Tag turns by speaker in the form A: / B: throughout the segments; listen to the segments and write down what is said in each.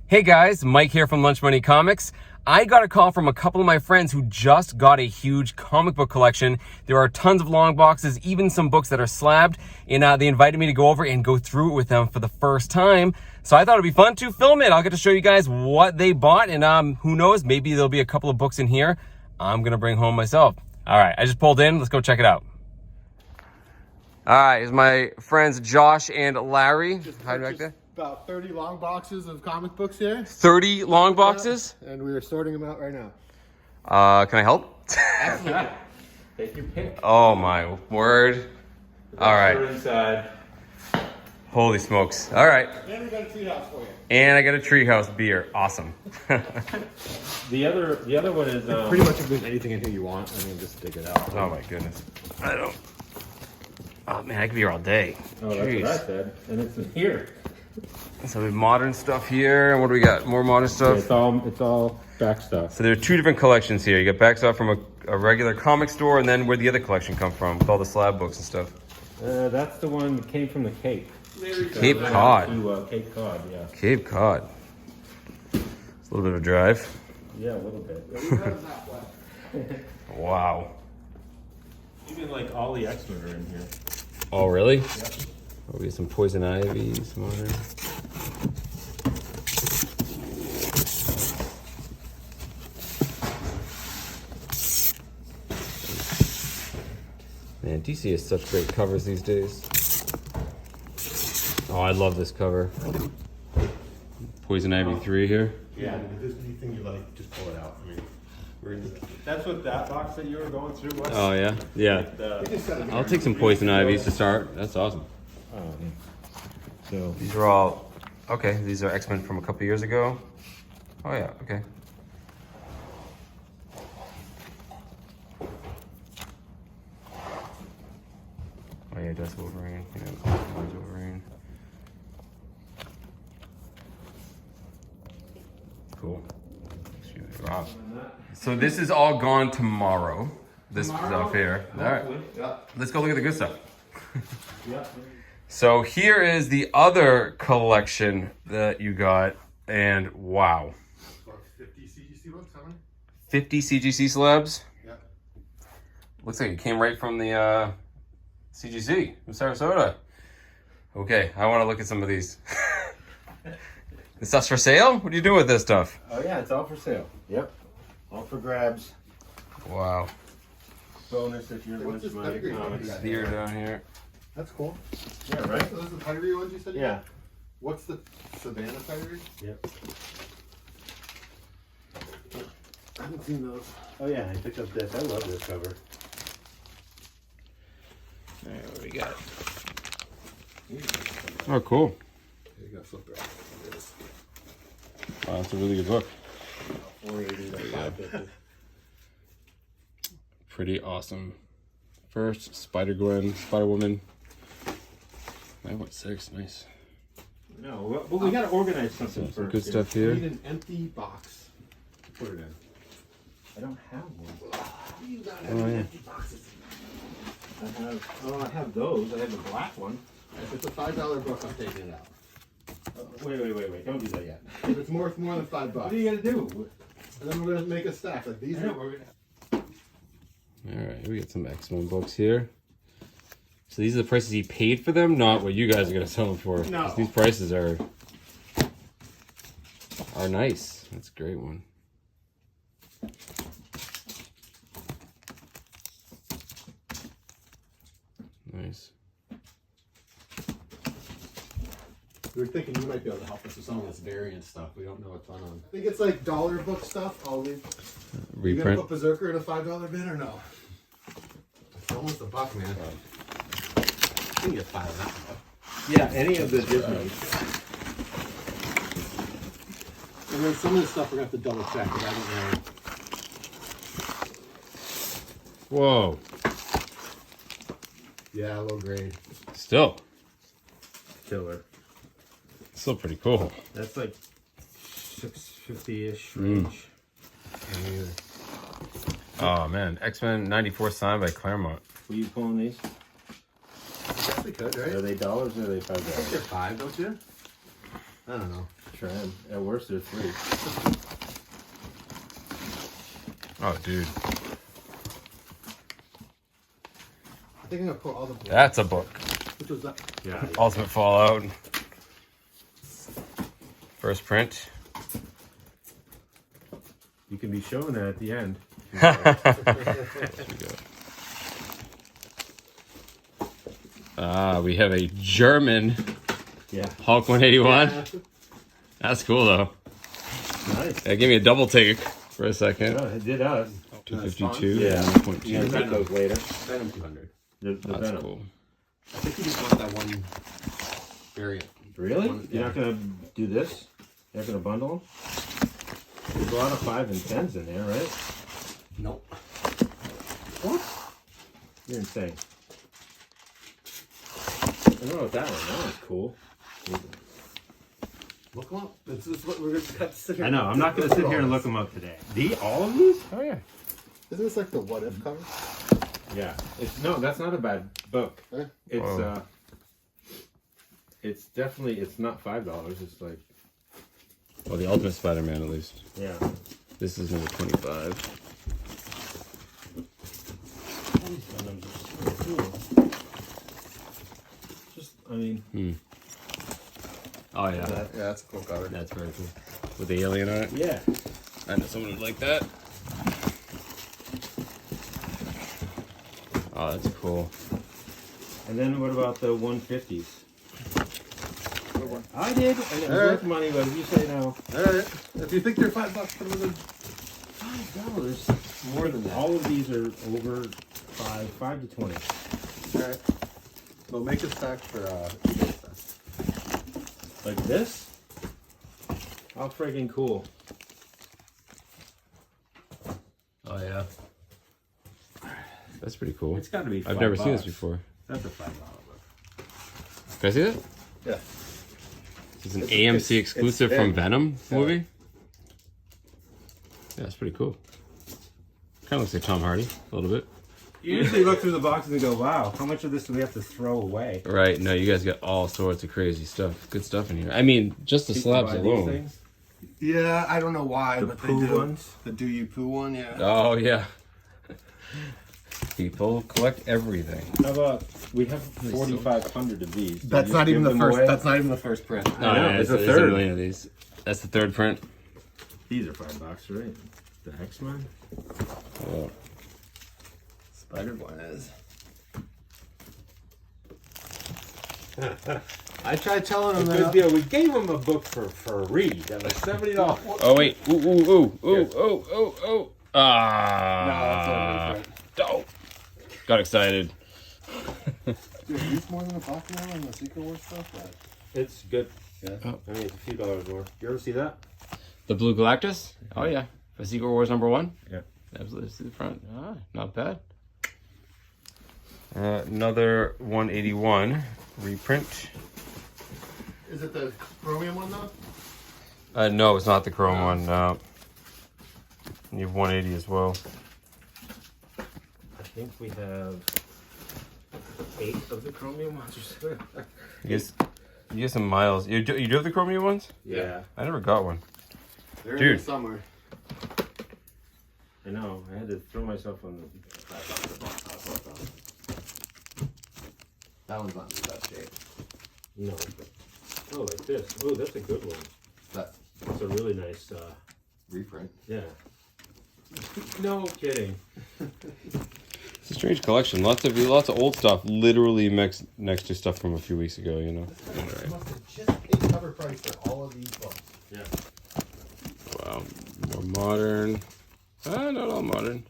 A: Hey guys, Mike here from Lunch Money Comics. I got a call from a couple of my friends who just got a huge comic book collection. There are tons of long boxes, even some books that are slabbed, and they invited me to go over and go through it with them for the first time. So I thought it'd be fun to film it. I'll get to show you guys what they bought, and who knows, maybe there'll be a couple of books in here I'm gonna bring home myself. All right, I just pulled in. Let's go check it out. All right, here's my friends Josh and Larry. Hiding back there.
B: About 30 long boxes of comic books here.
A: 30 long boxes?
B: And we are sorting them out right now.
A: Can I help?
C: Absolutely. Take your pick.
A: Oh my word. All right.
C: Inside.
A: Holy smokes. All right.
B: And we got a treehouse for you.
A: And I got a treehouse beer. Awesome.
C: The other one is
B: Pretty much if there's anything in here you want, I mean, just dig it out.
A: Oh my goodness. I don't. Oh man, I could be here all day.
C: Oh, that's what I said. And it's in here.
A: So we have modern stuff here. And what do we got? More modern stuff?
C: Yeah, it's all back stuff.
A: So there are two different collections here. You got back stuff from a regular comic store, and then where'd the other collection come from with all the slab books and stuff?
C: That's the one that came from the Cape.
A: Cape Cod.
C: Cape Cod, yeah.
A: Cape Cod. It's a little bit of a drive.
C: Yeah, a little bit.
A: Wow.
C: Even like all the X-Men are in here.
A: Oh, really?
C: Yep.
A: Oh, we have some Poison Ivy, some other. Man, DC has such great covers these days. Oh, I love this cover. Poison Ivy 3 here.
B: Yeah, if there's anything you like, just pull it out. I mean,
C: That's what that box that you were going through was?
A: Oh, yeah? Yeah. I'll take some Poison Ivies to start. That's awesome.
C: So
A: These are all, okay, these are X-Men from a couple years ago. Oh yeah, okay. Oh yeah, that's Wolverine. Yeah, that's Wolverine. Cool. Wow. So this is all gone tomorrow. This stuff here. All right.
B: yeah.
A: Let's go look at the good stuff.
C: yeah.
A: So here is the other collection that you got, and wow.
B: About 50 CGC books, how many?
A: 50 CGC slabs.
B: Yeah.
A: Looks like it came right from the CGC in Sarasota. Okay, I want to look at some of these. This stuff's for sale? What do you do with this stuff?
C: Oh yeah, it's all for sale. Yep. All for grabs.
A: Wow.
C: Bonus if you're
B: What's
C: Lunch
B: this
C: Money
B: pedigree one
C: Comics.
B: you got?
A: Deer down here.
B: That's cool.
C: Yeah, right?
B: So those are the pedigree ones you said? you
C: Yeah.
B: got? What's the Savannah pedigree?
C: Yep.
B: I haven't seen those.
C: Oh yeah, I picked up this. I love this cover.
A: All right, what do we got? Oh, cool.
B: There you go, flip it off. There it is.
A: Wow, that's a really good book.
C: 480 to 550.
A: Pretty awesome. First, Spider-Gwen, Spider-Woman. 9.6, nice.
C: No, but we gotta organize something
A: Some
C: first.
A: good stuff
B: You
A: here.
B: need an empty box to put it in.
C: I don't have one.
B: You gotta
A: Oh, yeah.
B: empty boxes.
C: I have those. I have the black one.
B: If it's a $5 book, I'm taking it out.
C: Wait. Don't do that yet.
B: If it's more than $5,
C: What are you gonna do?
B: and then we're gonna make a stack like these.
C: I know, we're gonna...
A: All right, we got some X-Men books here. So these are the prices you paid for them, not what you guys are gonna sell them for. 'Cause
B: No.
A: these prices are nice. That's a great one. Nice.
B: We were thinking you might be able to help us with some of this variant stuff. We don't know a ton on. I think it's like dollar book stuff. I'll leave. You gonna
A: Reprint.
B: put Berserker in a $5 bin or no? It's almost $1, man. I can get 5 of that one.
C: Yeah, any of the Disney.
B: And then some of the stuff we're gonna have to double check because I don't know.
A: Whoa.
B: Yeah, low grade.
A: Still
C: Killer.
A: pretty cool.
C: That's like 650-ish range.
A: Oh man, X-Men 94 signed by Claremont.
C: Were you pulling these?
B: guess we could, right?
C: Are they dollars or are they $5?
B: They're 5, don't you? I don't know.
C: Sure am. At worst, they're 3.
A: Oh, dude.
B: I think I'm gonna put all the.
A: That's a book.
B: Which was that?
C: Yeah.
A: Ultimate Fallout. First print.
C: You can be showing that at the end.
A: There we go. We have a German
C: Yeah.
A: Hulk 181.
B: Yeah.
A: That's cool though.
C: Nice.
A: That gave me a double take for a second.
C: Yeah, it did us.
A: 252.
C: Yeah.
A: 1.2.
C: You gotta take those later.
B: Venom 200.
C: The
A: That's
C: Venom.
A: cool.
B: I think you just want that one variant.
C: Really?
B: One-
C: You're
B: yeah.
C: not gonna do this? You're not gonna bundle them? There's a lot of 5 and 10s in there, right?
B: Nope.
C: What? You're insane. I don't know what that one. That one's cool.
B: Look them up. This is what we're gonna have to sit here.
C: I know. I'm not gonna sit here and look them up today. All of these?
A: Oh yeah.
B: Isn't this like the what if cover?
C: Yeah. That's not a bad book.
B: Eh?
C: It's
A: Whoa.
C: it's definitely it's not $5. It's like
A: Well, the Ultimate Spider-Man at least.
C: yeah.
A: This is number 25.
C: Just I mean
A: Oh yeah.
B: Yeah, that's a cool cover.
A: That's very cool. With the alien on it.
C: yeah.
A: I know someone would like that. Oh, that's cool.
C: And then what about the 150s? I did, and it was worth money, but if you say no,
B: Alright. If you think they're $5, put them in.
C: $5 more than that. All of these are over 5 to 20.
B: Alright. Well, make a stack for eBay stuff.
C: Like this? How friggin' cool.
A: Oh yeah. That's pretty cool.
C: It's gotta be $5.
A: I've never seen this before.
C: That's a $5 book.
A: Can I see that?
B: Yeah.
A: This is an
B: It's
A: AMC exclusive from
B: big.
A: Venom
B: Yeah.
A: movie. Yeah, it's pretty cool. Kind of looks like Tom Hardy a little bit.
C: You usually look through the boxes and go, wow, how much of this do we have to throw away?
A: Right? No, you guys got all sorts of crazy stuff. Good stuff in here. I mean, just the slabs
C: Buy these
A: alone.
C: things?
B: Yeah, I don't know why,
C: The
B: but
C: poo
B: they do.
C: ones?
B: The Do You Poo one, yeah.
A: Oh yeah. People collect everything.
C: How about, we have 4,500 of these. Do
B: That's
C: you
B: not even
C: give
B: the
C: them
B: first.
C: away?
B: That's not even the first print.
C: I know, it's a
A: there's
C: third.
A: a million of these. That's the third print.
C: These are $5, right? The X-Men?
A: Oh.
B: Spider-Gwen is. I tried telling him
C: Good
B: that.
C: deal. We gave them a book for free. That was $70.
A: Oh wait! Ooh! Ooh! Ooh! Ooh!
C: Here.
A: Oh! Oh! Oh!
B: No, that's
A: Ah!
B: not
A: Oh! Got excited.
B: Dude, it's more than a buck now on the Secret Wars stuff. But
C: It's good.
B: yeah.
C: I mean, it's a few dollars more. You ever see that?
A: The Blue Galactus? Oh yeah. For Secret Wars #1?
C: Yeah.
A: Absolutely to the front. Ah, not bad. Another 181 reprint.
B: Is it the chromium one though?
A: No, it's not the chrome one. No. You have 180 as well.
C: I think we have 8 of the chromium ones or something.
A: You get some miles. You do have the chromium ones?
C: Yeah.
A: I never got one.
B: They're in
A: Dude.
B: there somewhere.
C: I know. I had to throw myself on the.
B: That one's not in the best shape.
C: No. Oh, like this. Oh, that's a good one.
B: That's
C: That's a really nice.
B: reprint.
C: Yeah. No kidding.
A: It's a strange collection. Lots of old stuff. Literally next to stuff from a few weeks ago. You know.
B: It must have just paid cover price for all of these books.
C: Yeah.
A: Wow. More modern. Not all modern.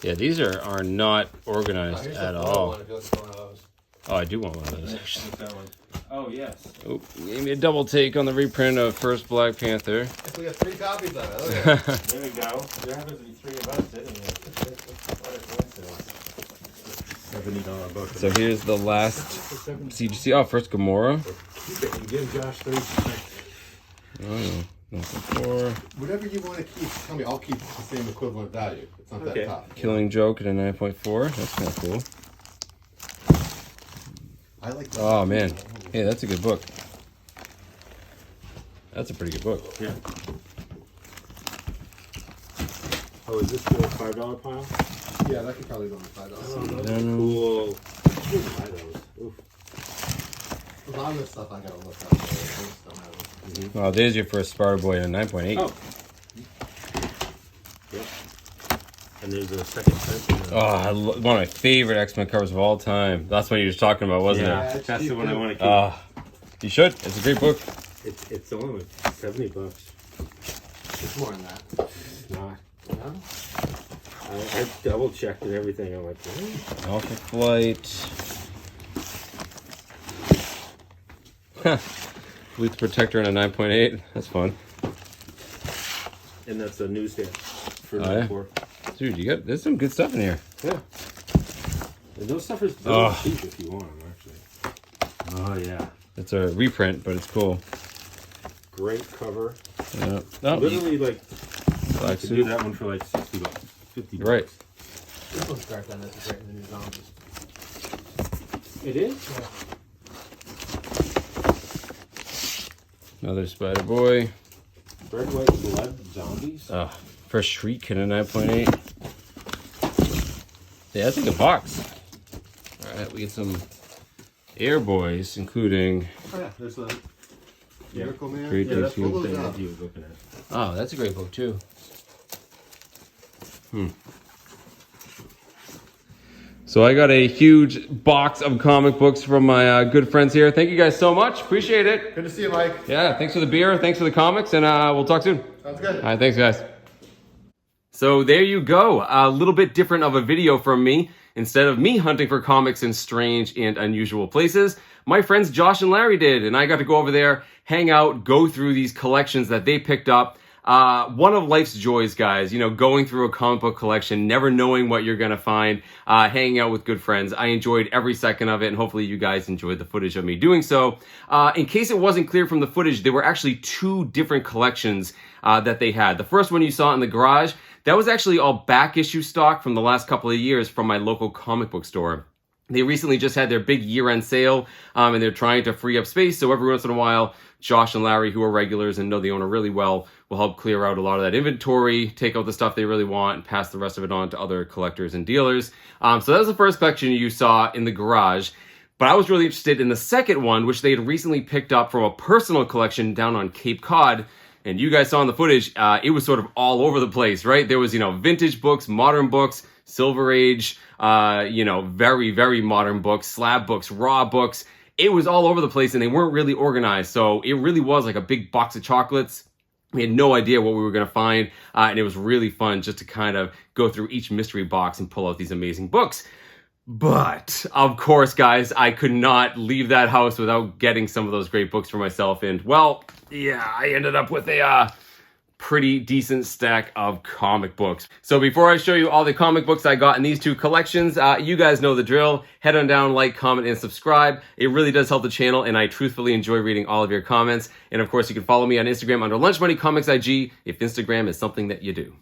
A: Yeah, these are not organized
B: Here's the
A: at
B: photo
A: all.
B: one if you look for one of those.
A: Oh, I do want one of those actually.
C: What's that one? Oh yes.
A: Oh, gave me a double take on the reprint of first Black Panther.
B: We got 3 copies of it. Look at it.
C: There we go. There happens to be 3 of us sitting here. What a coincidence. $70 book.
A: So here's the last CGC. Oh, first Gamora.
C: Keep it and give Josh 30%.
A: Oh, nothing for
B: Whatever you want to keep, tell me. I'll keep the same equivalent value. It's not
C: Okay.
B: that tough.
A: Killing Joke at a 9.4. That's kind of cool.
B: I like.
A: Oh man, hey, that's a good book. That's a pretty good book.
C: Yeah. Oh, is this the $5 pile?
B: Yeah, that could probably go on $5.
C: Oh, those are cool. I didn't buy those. Oof.
B: A lot of this stuff I gotta look up. I just don't have it.
A: Oh, there's your first Sparta Boy in 9.8.
C: Oh. Yep. And there's a second print.
A: Oh, one of my favorite X-Men covers of all time. That's what you were talking about, wasn't
C: Yeah,
A: it?
C: that's the one I want to keep.
A: You should. It's a great book.
C: It's only like $70.
B: It's more than that.
C: It's not.
B: No?
C: I double checked and everything. I'm like, what?
A: Alpha Flight. Fleet Protector in a 9.8. That's fun.
C: And that's a newsstand for
A: Oh, yeah?
C: 4.
A: Dude, there's some good stuff in here.
C: Yeah. And those stuffers
A: Oh.
C: cheap if you want them, actually. Oh, yeah.
A: It's a reprint, but it's cool.
C: Great cover.
A: Yeah. No,
C: Literally, like,
A: black
C: you could do
A: suit.
C: that one for like $60, $50.
A: Right.
B: This one's dark on this. It's right in the new zombies.
C: It is?
B: Yeah.
A: Another Spider Boy.
C: Red, white, blood, zombies?
A: First Shriek in a 9.8. Yeah, that's a good box. Alright, we get some Air Boys, including...
B: Oh yeah, there's the Miracle Man.
A: Great
B: Yeah, that's
A: Big
B: what
C: Thing
B: those
C: that
B: are.
C: you were looking at.
A: Oh, that's a great book, too. So I got a huge box of comic books from my good friends here. Thank you guys so much. Appreciate it.
B: Good to see you, Mike.
A: Yeah, thanks for the beer. Thanks for the comics, and we'll talk soon.
B: Sounds good.
A: All right, thanks, guys. So there you go. A little bit different of a video from me. Instead of me hunting for comics in strange and unusual places, my friends Josh and Larry did, and I got to go over there, hang out, go through these collections that they picked up. One of life's joys, guys, going through a comic book collection, never knowing what you're going to find, hanging out with good friends. I enjoyed every second of it, and hopefully you guys enjoyed the footage of me doing so. In case it wasn't clear from the footage, there were actually 2 different collections that they had. The first one you saw in the garage, that was actually all back issue stock from the last couple of years from my local comic book store. They recently just had their big year-end sale, and they're trying to free up space, so every once in a while, Josh and Larry, who are regulars and know the owner really well, will help clear out a lot of that inventory, take out the stuff they really want, and pass the rest of it on to other collectors and dealers. So that was the first collection you saw in the garage. But I was really interested in the second one, which they had recently picked up from a personal collection down on Cape Cod. And you guys saw in the footage, it was sort of all over the place, right? There was, vintage books, modern books, Silver Age, very, very modern books, slab books, raw books. It was all over the place and they weren't really organized. So it really was like a big box of chocolates. We had no idea what we were going to find. And it was really fun just to kind of go through each mystery box and pull out these amazing books. But, of course, guys, I could not leave that house without getting some of those great books for myself. And, well, yeah, I ended up with a pretty decent stack of comic books. So before I show you all the comic books I got in these 2 collections, you guys know the drill. Head on down, like, comment, and subscribe. It really does help the channel, and I truthfully enjoy reading all of your comments. And, of course, you can follow me on Instagram under Lunch Money Comics IG if Instagram is something that you do.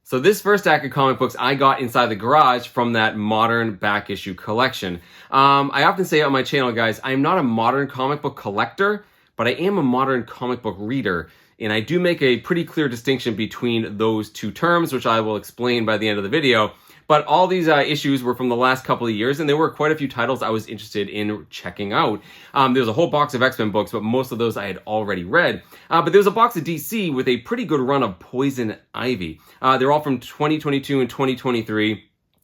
A: So this first stack of comic books I got inside the garage from that modern back issue collection. I often say on my channel, guys, I'm not a modern comic book collector, but I am a modern comic book reader. And I do make a pretty clear distinction between those 2 terms, which I will explain by the end of the video. But all these issues were from the last couple of years, and there were quite a few titles I was interested in checking out. There's a whole box of X-Men books, but most of those I had already read. But there was a box of DC with a pretty good run of Poison Ivy. They're all from 2022 and 2023.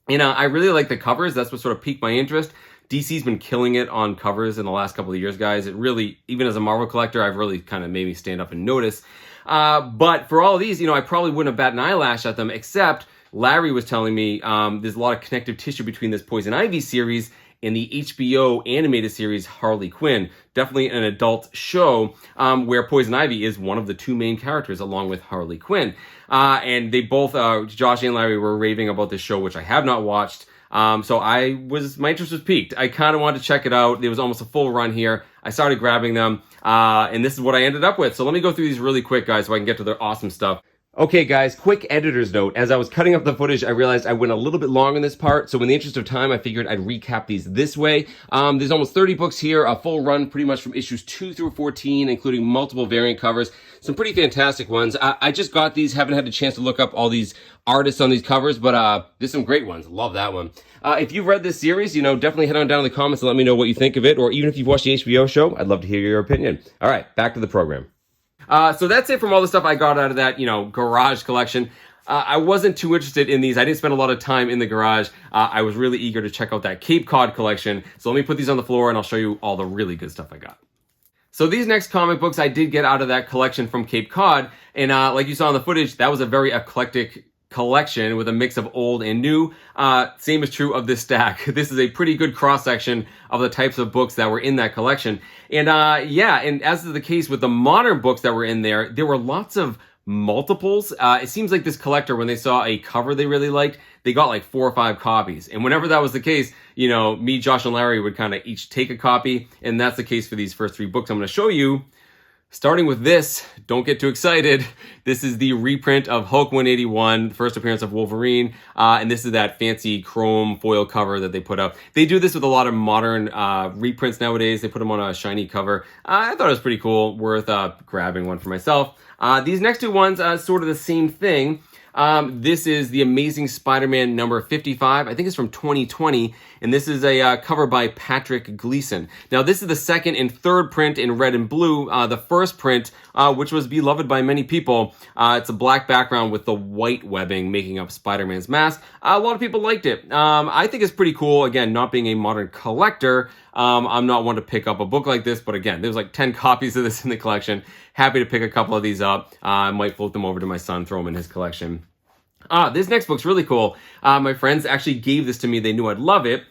A: And I really like the covers. That's what sort of piqued my interest. DC's been killing it on covers in the last couple of years, guys. It really, even as a Marvel collector, I've really kind of made me stand up and notice. But for all of these, I probably wouldn't have bat an eyelash at them, except Larry was telling me there's a lot of connective tissue between this Poison Ivy series and the HBO animated series Harley Quinn. Definitely an adult show where Poison Ivy is one of the 2 main characters along with Harley Quinn. And they both, Josh and Larry, were raving about this show, which I have not watched. So my interest was piqued. I kind of wanted to check it out. There was almost a full run here. I started grabbing them, and this is what I ended up with. So let me go through these really quick, guys, so I can get to their awesome stuff. Okay guys, quick editor's note. As I was cutting up the footage, I realized I went a little bit long in this part, so in the interest of time, I figured I'd recap these this way. There's almost 30 books here, a full run pretty much from issues 2 through 14, including multiple variant covers. Some pretty fantastic ones. I just got these, haven't had a chance to look up all these artists on these covers, but there's some great ones. Love that one. If you've read this series, definitely head on down in the comments and let me know what you think of it, or even if you've watched the HBO show, I'd love to hear your opinion. All right, back to the program. So that's it from all the stuff I got out of that, garage collection. I wasn't too interested in these. I didn't spend a lot of time in the garage. I was really eager to check out that Cape Cod collection. So let me put these on the floor and I'll show you all the really good stuff I got. So these next comic books I did get out of that collection from Cape Cod. And like you saw in the footage, that was a very eclectic collection with a mix of old and new. Same is true of this stack. This is a pretty good cross-section of the types of books that were in that collection. And and as is the case with the modern books that were in there were lots of multiples. It seems like this collector, when they saw a cover they really liked, they got like 4 or 5 copies. And whenever that was the case, me, Josh, and Larry would kind of each take a copy. And that's the case for these first 3 books I'm going to show you. Starting with this, don't get too excited. This is the reprint of Hulk 181, first appearance of Wolverine. And this is that fancy chrome foil cover that they put up. They do this with a lot of modern reprints nowadays. They put them on a shiny cover. I thought it was pretty cool, worth grabbing one for myself. These next 2 ones, sort of the same thing. This is the Amazing Spider-Man number 55. I think it's from 2020. And this is a cover by Patrick Gleason. Now, this is the second and third print in red and blue. The first print, which was beloved by many people, it's a black background with the white webbing making up Spider-Man's mask. A lot of people liked it. I think it's pretty cool. Again, not being a modern collector, I'm not one to pick up a book like this, but again, there's like 10 copies of this in the collection. Happy to pick a couple of these up. I might float them over to my son, throw them in his collection. This next book's really cool. My friends actually gave this to me. They knew I'd love it.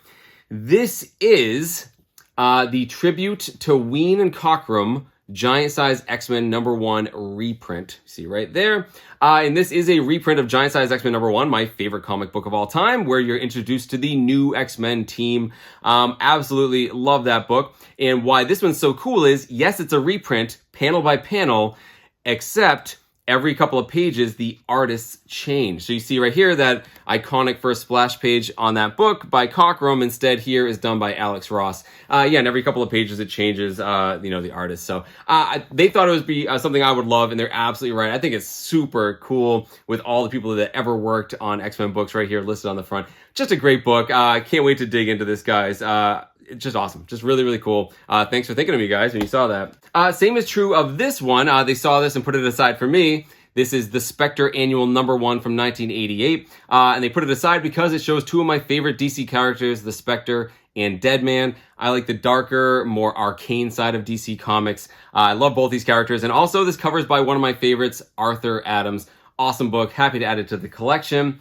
A: This is the tribute to Ween and Cockrum Giant Size X-Men #1 reprint. See right there. And this is a reprint of Giant Size X-Men #1, my favorite comic book of all time, where you're introduced to the new X-Men team. Absolutely love that book. And why this one's so cool is, yes, it's a reprint, panel by panel, except every couple of pages, the artists change. So you see right here that iconic first splash page on that book by Cockrum. Instead, here is done by Alex Ross. And every couple of pages it changes, the artist. So they thought it would be something I would love, and they're absolutely right. I think it's super cool with all the people that ever worked on X-Men books right here listed on the front. Just a great book. Can't wait to dig into this, guys. It's just awesome. Just really, really cool. Thanks for thinking of me, guys, when you saw that. Same is true of this one. They saw this and put it aside for me. This is the Spectre Annual #1 from 1988. And they put it aside because it shows 2 of my favorite DC characters, the Spectre and Deadman. I like the darker, more arcane side of DC Comics. I love both these characters. And also, this cover is by one of my favorites, Arthur Adams. Awesome book. Happy to add it to the collection.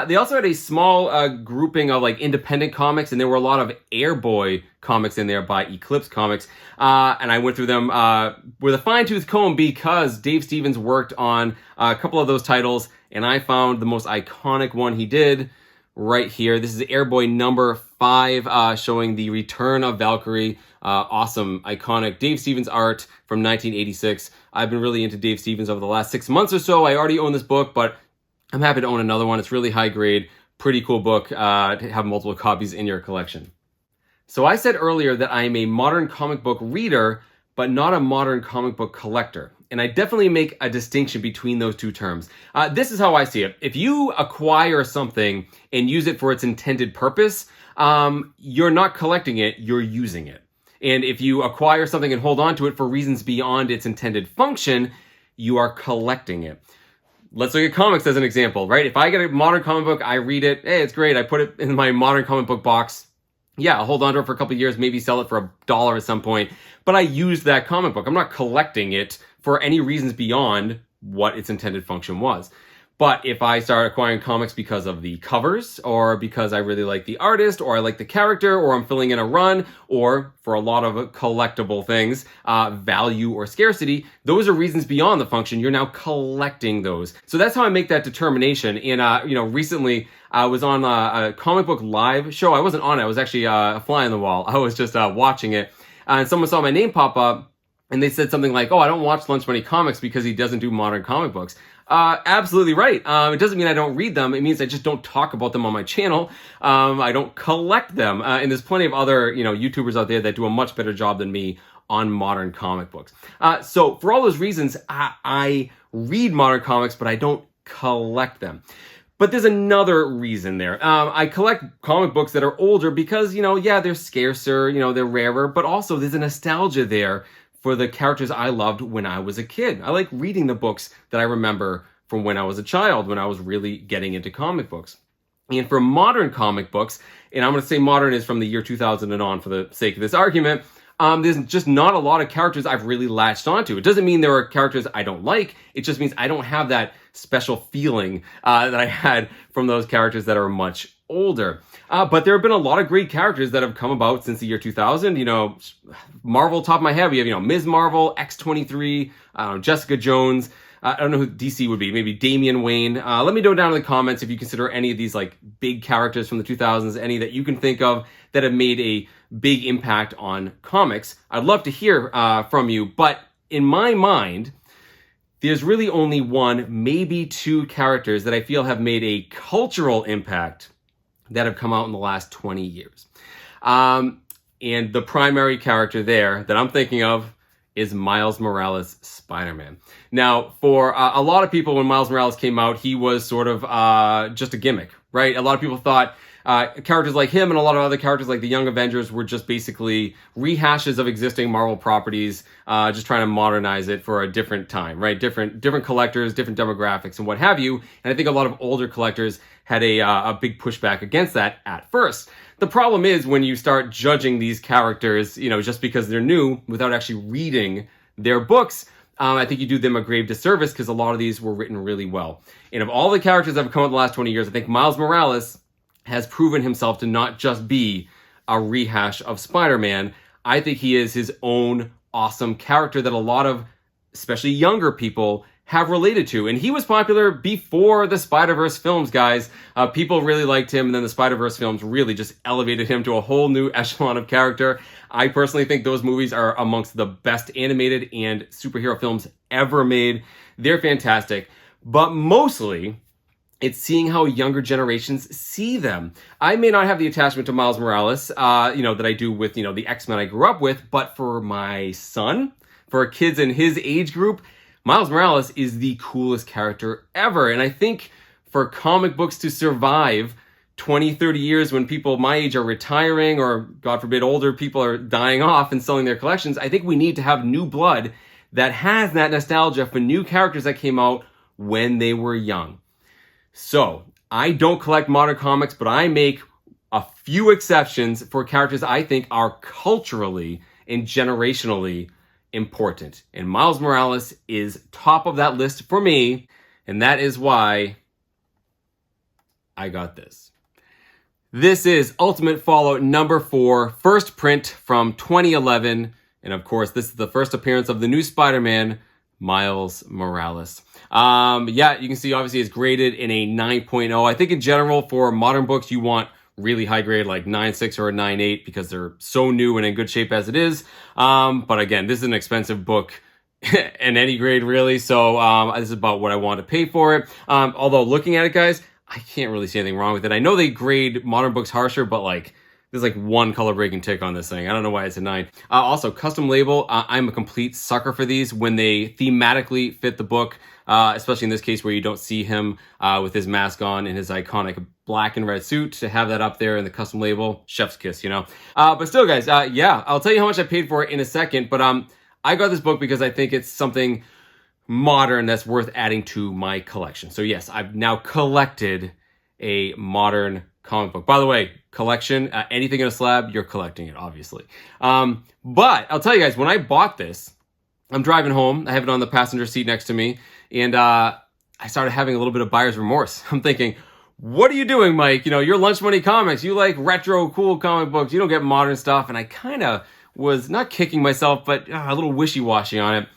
A: They also had a small grouping of like independent comics, and there were a lot of Airboy comics in there by Eclipse Comics. And I went through them with a fine-tooth comb because Dave Stevens worked on a couple of those titles, and I found the most iconic one he did right here. This is Airboy number 5, showing the return of Valkyrie. Awesome, iconic Dave Stevens art from 1986. I've been really into Dave Stevens over the last 6 months or so. I already own this book, but I'm happy to own another one. It's really high grade, pretty cool book to have multiple copies in your collection. So I said earlier that I am a modern comic book reader, but not a modern comic book collector. And I definitely make a distinction between those 2 terms. This is how I see it. If you acquire something and use it for its intended purpose, you're not collecting it, you're using it. And if you acquire something and hold on to it for reasons beyond its intended function, you are collecting it. Let's look at comics as an example, right? If I get a modern comic book, I read it, hey, it's great. I put it in my modern comic book box. Yeah, I'll hold on to it for a couple of years, maybe sell it for $1 at some point. But I used that comic book. I'm not collecting it for any reasons beyond what its intended function was. But if I start acquiring comics because of the covers, or because I really like the artist, or I like the character, or I'm filling in a run, or for a lot of collectible things, value or scarcity, those are reasons beyond the function. You're now collecting those. So that's how I make that determination. And, recently I was on a comic book live show. I wasn't on it. I was actually a fly on the wall. I was just watching it. And someone saw my name pop up, and they said something like, oh, I don't watch Lunch Money Comics because he doesn't do modern comic books. Absolutely right. It doesn't mean I don't read them. It means I just don't talk about them on my channel. I don't collect them. And there's plenty of other, YouTubers out there that do a much better job than me on modern comic books. So for all those reasons, I read modern comics, but I don't collect them. But there's another reason there. I collect comic books that are older because, they're scarcer, they're rarer, but also there's a nostalgia there for the characters I loved when I was a kid. I like reading the books that I remember from when I was a child, when I was really getting into comic books. And for modern comic books, and I'm going to say modern is from the year 2000 and on for the sake of this argument, there's just not a lot of characters I've really latched onto. It doesn't mean there are characters I don't like. It just means I don't have that special feeling that I had from those characters that are much older. But there have been a lot of great characters that have come about since the year 2000. Marvel, top of my head, we have, Ms. Marvel, X-23, Jessica Jones. I don't know who DC would be. Maybe Damian Wayne. Let me know down in the comments if you consider any of these like big characters from the 2000s, any that you can think of that have made a big impact on comics. I'd love to hear from you. But in my mind, there's really only one, maybe two characters that I feel have made a cultural impact that have come out in the last 20 years. And the primary character there that I'm thinking of is Miles Morales' Spider-Man. Now, for a lot of people, when Miles Morales came out, he was sort of just a gimmick, right? A lot of people thought characters like him and a lot of other characters like the Young Avengers were just basically rehashes of existing Marvel properties, just trying to modernize it for a different time, right? Different collectors, different demographics, and what have you. And I think a lot of older collectors had a big pushback against that at first. The problem is when you start judging these characters, just because they're new without actually reading their books, I think you do them a grave disservice because a lot of these were written really well. And of all the characters that have come out in the last 20 years, I think Miles Morales has proven himself to not just be a rehash of Spider-Man. I think he is his own awesome character that a lot of, especially younger people, have related to. And he was popular before the Spider-Verse films, guys. People really liked him, and then the Spider-Verse films really just elevated him to a whole new echelon of character. I personally think those movies are amongst the best animated and superhero films ever made. They're fantastic. But mostly, it's seeing how younger generations see them. I may not have the attachment to Miles Morales, that I do with, the X-Men I grew up with, but for my son, for kids in his age group, Miles Morales is the coolest character ever. And I think for comic books to survive 20, 30 years when people my age are retiring or, God forbid, older people are dying off and selling their collections, I think we need to have new blood that has that nostalgia for new characters that came out when they were young. So, I don't collect modern comics, but I make a few exceptions for characters I think are culturally and generationally important. And Miles Morales is top of that list for me, and that is why I got this. This is Ultimate Fallout number 4, first print from 2011, and of course, this is the first appearance of the new Spider-Man, Miles Morales. You can see obviously it's graded in a 9.0. I think in general for modern books, you want really high grade like 9.6 or a 9.8 because they're so new and in good shape as it is. But again, this is an expensive book in any grade really. So this is about what I want to pay for it. Although looking at it, guys, I can't really see anything wrong with it. I know they grade modern books harsher, but there's one color breaking tick on this thing. I don't know why it's a 9. Also, custom label. I'm a complete sucker for these when they thematically fit the book, especially in this case where you don't see him with his mask on and his iconic black and red suit. To have that up there in the custom label, chef's kiss, But still, guys, I'll tell you how much I paid for it in a second. But I got this book because I think it's something modern that's worth adding to my collection. So yes, I've now collected a modern comic book. By the way, collection, anything in a slab, you're collecting it, obviously. But I'll tell you guys, when I bought this, I'm driving home. I have it on the passenger seat next to me. And I started having a little bit of buyer's remorse. I'm thinking, what are you doing, Mike? You're Lunch Money Comics. You like retro, cool comic books. You don't get modern stuff. And I kind of was not kicking myself, but a little wishy-washy on it.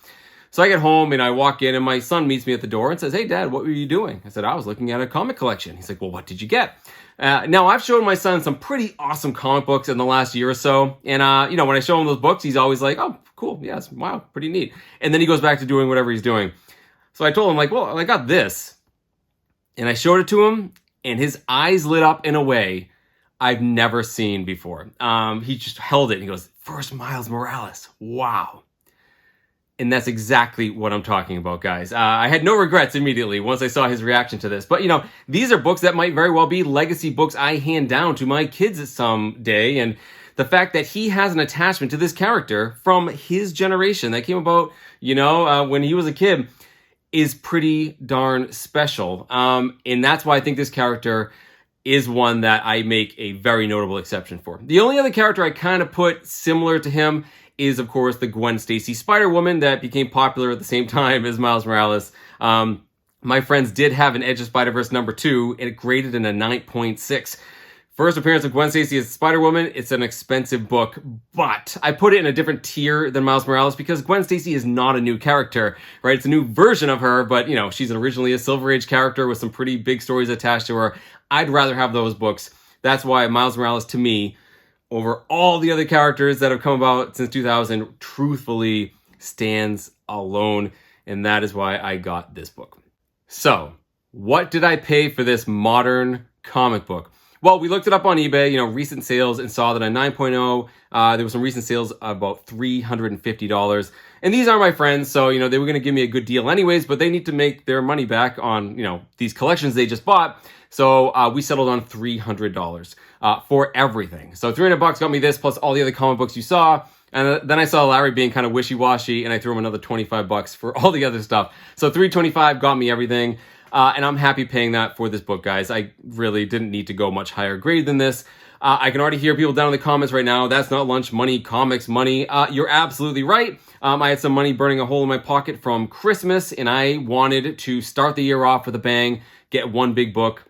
A: So I get home and I walk in and my son meets me at the door and says, "Hey, Dad, what were you doing?" I said, "I was looking at a comic collection." He's like, "Well, what did you get?" Now, I've shown my son some pretty awesome comic books in the last year or so. And, when I show him those books, he's always like, "Oh, cool. Yes. Wow. Pretty neat." And then he goes back to doing whatever he's doing. So I told him, like, well, I got this. And I showed it to him, and his eyes lit up in a way I've never seen before. He just held it and he goes, "First Miles Morales, wow." And that's exactly what I'm talking about, guys. I had no regrets immediately once I saw his reaction to this. But, you know, these are books that might very well be legacy books I hand down to my kids someday. And the fact that he has an attachment to this character from his generation that came about, you know, when he was a kid is pretty darn special. And that's why I think this character is one that I make a very notable exception for. The only other character I kind of put similar to him is, of course, the Gwen Stacy Spider-Woman that became popular at the same time as Miles Morales. My friends did have an Edge of Spider-Verse #2, and it graded in a 9.6. First appearance of Gwen Stacy as Spider-Woman, it's an expensive book, but I put it in a different tier than Miles Morales because Gwen Stacy is not a new character, right? It's a new version of her, but, you know, she's originally a Silver Age character with some pretty big stories attached to her. I'd rather have those books. That's why Miles Morales, to me, over all the other characters that have come about since 2000, truthfully stands alone, and that is why I got this book. So, what did I pay for this modern comic book? Well, we looked it up on eBay, you know, recent sales, and saw that a 9.0, there was some recent sales of about $350. And these are my friends, so, you know, they were going to give me a good deal anyways, but they need to make their money back on, you know, these collections they just bought. So we settled on $300 for everything. So $300 got me this plus all the other comic books you saw. And then I saw Larry being kind of wishy-washy, and I threw him another $25 for all the other stuff. So $325 got me everything. And I'm happy paying that for this book, guys. I really didn't need to go much higher grade than this. I can already hear people down in the comments right now, "That's not lunch money, comics money." You're absolutely right. I had some money burning a hole in my pocket from Christmas, and I wanted to start the year off with a bang, get one big book.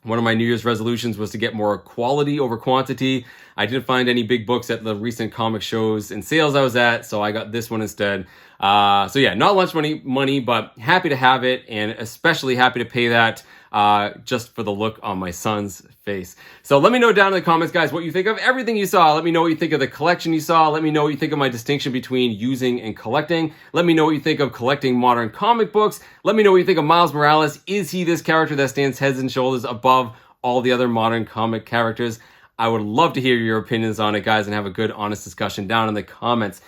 A: One of my New Year's resolutions was to get more quality over quantity. I didn't find any big books at the recent comic shows and sales I was at, so I got this one instead. So yeah, not lunch money, but happy to have it, and especially happy to pay that just for the look on my son's face. So let me know down in the comments, guys, what you think of everything you saw. Let me know what you think of the collection you saw. Let me know what you think of my distinction between using and collecting. Let me know what you think of collecting modern comic books. Let me know what you think of Miles Morales. Is he this character that stands heads and shoulders above all the other modern comic characters? I would love to hear your opinions on it, guys, and have a good, honest discussion down in the comments.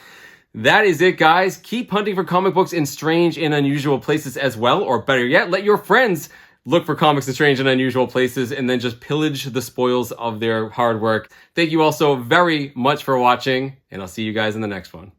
A: That is it, guys. Keep hunting for comic books in strange and unusual places as well, or better yet, let your friends look for comics in strange and unusual places and then just pillage the spoils of their hard work. Thank you all so very much for watching, and I'll see you guys in the next one.